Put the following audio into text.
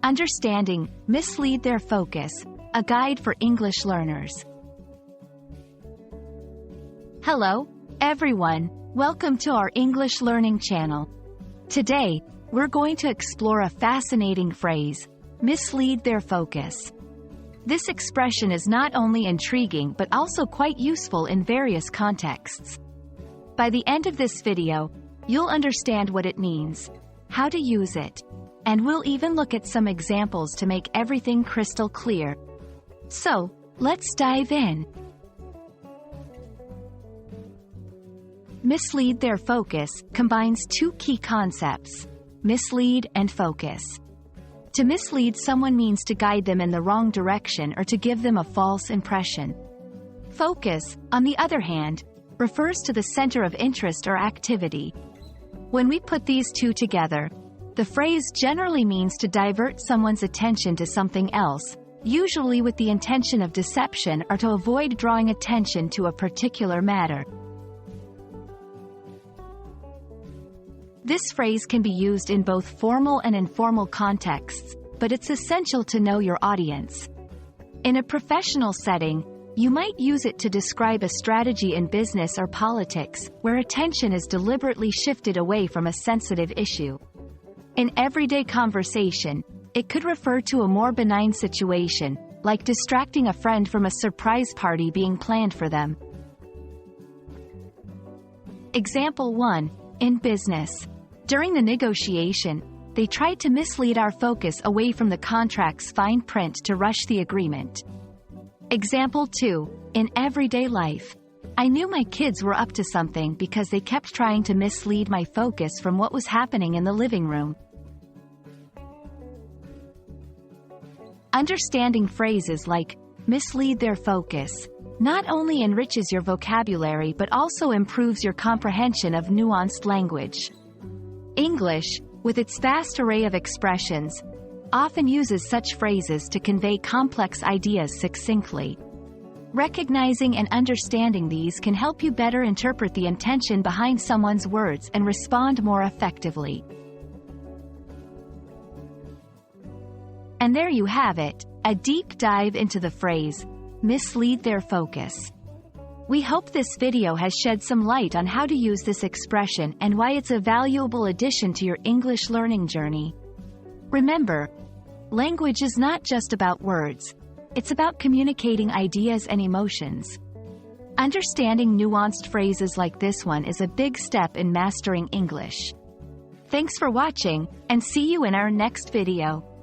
Understanding Mislead Their Focus, a guide for English learners. Hello, everyone. Welcome to our English learning channel. Today, we're going to explore a fascinating phrase, mislead their focus. This expression is not only intriguing but also quite useful in various contexts. By the end of this video, you'll understand what it means, how to use it, and we'll even look at some examples to make everything crystal clear. So, let's dive in. Mislead their focus combines two key concepts, mislead and focus. To mislead someone means to guide them in the wrong direction or to give them a false impression. Focus, on the other hand, refers to the center of interest or activity. When we put these two together, the phrase generally means to divert someone's attention to something else, usually with the intention of deception or to avoid drawing attention to a particular matter. This phrase can be used in both formal and informal contexts, but it's essential to know your audience. In a professional setting, you might use it to describe a strategy in business or politics, where attention is deliberately shifted away from a sensitive issue. In everyday conversation, it could refer to a more benign situation, like distracting a friend from a surprise party being planned for them. Example 1. In business. During the negotiation, they tried to mislead our focus away from the contract's fine print to rush the agreement. Example 2. In everyday life. I knew my kids were up to something because they kept trying to mislead my focus from what was happening in the living room. Understanding phrases like mislead their focus not only enriches your vocabulary but also improves your comprehension of nuanced language. English, with its vast array of expressions, often uses such phrases to convey complex ideas succinctly. Recognizing and understanding these can help you better interpret the intention behind someone's words and respond more effectively. And there you have it, a deep dive into the phrase, mislead their focus. We hope this video has shed some light on how to use this expression and why it's a valuable addition to your English learning journey. Remember, language is not just about words, it's about communicating ideas and emotions. Understanding nuanced phrases like this one is a big step in mastering English. Thanks for watching, and see you in our next video.